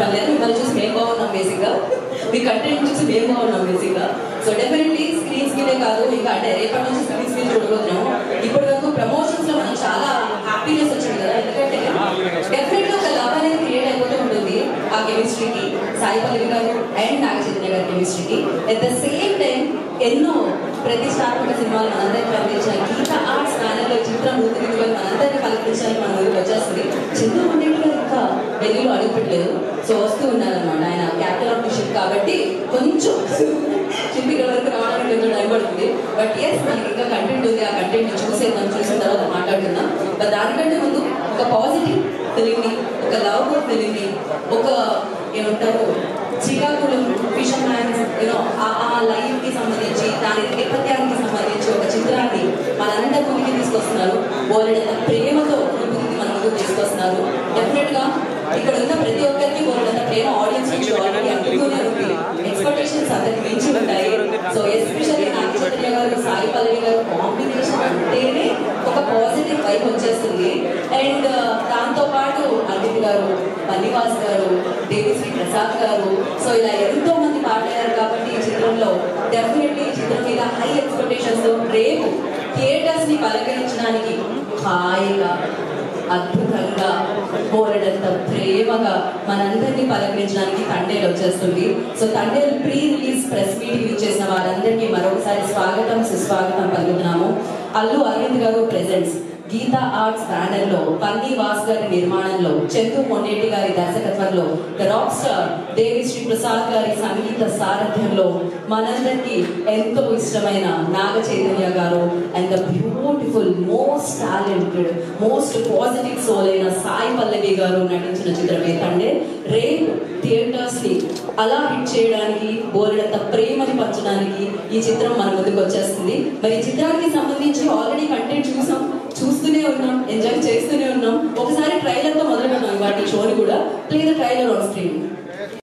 పని లేదు, మిమ్మల్ని చూసి మేము బాగున్నాం బేసిక్గా, మీ కంటెంట్ చూసి మేము బాగున్నాం బేసిక్గా. సో డెఫినెట్లీ స్క్రీన్స్ మీదే కాదు, ఇంకా అంటే రేపటి నుంచి స్క్రీన్స్ మీద చూడబోతున్నాము. ఇప్పటి వరకు ప్రమోషన్స్ లో మనం చాలా హ్యాపీనెస్ వచ్చింది కదా, ఎందుకంటే డెఫినెట్గా ఒక లవ్ అనేది క్రియేట్ అయిపోతూ ఉంటుంది ఆ కెమిస్ట్రీకి, సాయి పల్లవి గారు అండ్ నాగ చైతన్య గారి కెమిస్ట్రీకి. అట్ ద సేమ్ టైం ఎన్నో ప్రతిష్టాత్మక సినిమాలు మనందరికీ కనిపించాయి. గీతా ఆర్ట్స్ బ్యానర్లో చిత్రం రూపుదిద్దుకొని మనందరినీ పలకరించడానికి మన ముందుకు వచ్చేస్తుంది. చంద్రమౌళిగా ఇంకా వెలుగులో అడుగుపెట్టలేదు, సో వస్తూ ఉన్నారనమాట. ఆయన క్యాప్టెన్ ఆఫ్ ది షిప్ కాబట్టి కొంచెం షిప్ ఇక్కడ వరకు రావడానికి కొంచెం టైం పడుతుంది. బట్ ఎస్, మనకి ఇంకా కంటెంట్ ఉంది, ఆ కంటెంట్ మనం చూసిన తర్వాత మాట్లాడుతున్నాం. బట్ దానికంటే ముందు ఒక పాజిటివ్ ఫిలింని, ఒక లవ్ గుడ్ ఫిలింని, ఒక ఏమంటారు శ్రీకాకుళం ఫిషర్ మ్యాన్స్ యూనో ఆ లైఫ్ కి సంబంధించి, దాని నేపథ్యానికి సంబంధించి ఒక చిత్రాన్ని మనందరి ముందుకి తీసుకొస్తున్నారు. బోలెడంత ప్రేమతో రూపుదిద్ది మన ముందుకు తీసుకొస్తున్నారు. డెఫినెట్ గా ఇక్కడ ఉన్న ప్రతి ఒక్కరికి బోలెడంత ప్రేమ ఆడియన్స్ నుంచి ఆల్రెడీ అందుతూనే ఉంది. ఎక్స్పెక్టేషన్స్ అందరికి మించి ఉంటాయి. సో ఎస్పెషల్లీ నాగ చైతన్య గారు, సాయి పల్లవి గారు కాంబినేషన్ అంటేనే ఒక పాజిటివ్ వైబ్ వచ్చేస్తుంది. అండ్ దాంతో పాటు అనిల్ గారు, బన్నివాస్ గారు, దేవిశ్రీ ప్రసాద్ గారు, సో ఇలా ఎంతో మంది పాడారు కాబట్టి ఈ చిత్రంలో డెఫినెట్లీ ఈ చిత్రం మీద హై ఎక్స్పెక్టేషన్స్ తో రేపు థియేటర్స్ ని పలకరించడానికి హాయిగా, అద్భుతంగా, బోలెడంత ప్రేమగా మనందరినీ పలకరించడానికి తండేలు వచ్చేస్తుంది. So Thandel pre release press meeting ఇచ్చేసిన వారందరికీ మరొకసారి స్వాగతం, సుస్వాగతం పలుకుతున్నాము. అల్లు అరవింద్ గారు ప్రెజెంట్స్ గీతా ఆర్ట్స్ బ్యానర్ లో, బన్నివాస్ గారి నిర్మాణంలో, చందు మొండేటి గారి దర్శకత్వంలో, the rock star Devi Sri Prasad గారి సంగీత సారథ్యంలో మనందరికీ ఎంతో ఇష్టమైన నాగ చైతన్య గారు and the beautiful, most talented, most positive soul అయిన సాయి పల్లవి గారు నటించిన చిత్రమే తండే రేపు థియేటర్స్ ని అలా హిట్ చేయడానికి, బోలెడంత ప్రేమని పంచడానికి ఈ చిత్రం మన ముందుకు వచ్చేస్తుంది. మరి ఈ చిత్రానికి సంబంధించి ఆల్రెడీ కంటెంట్ చూస్తూనే ఉన్నాం, ఎంజాయ్ చేస్తూనే ఉన్నాం. ఒకసారి ట్రైలర్ తో మొదలు పెడతాం వాటి షోని కూడా. Play the trailer on screen.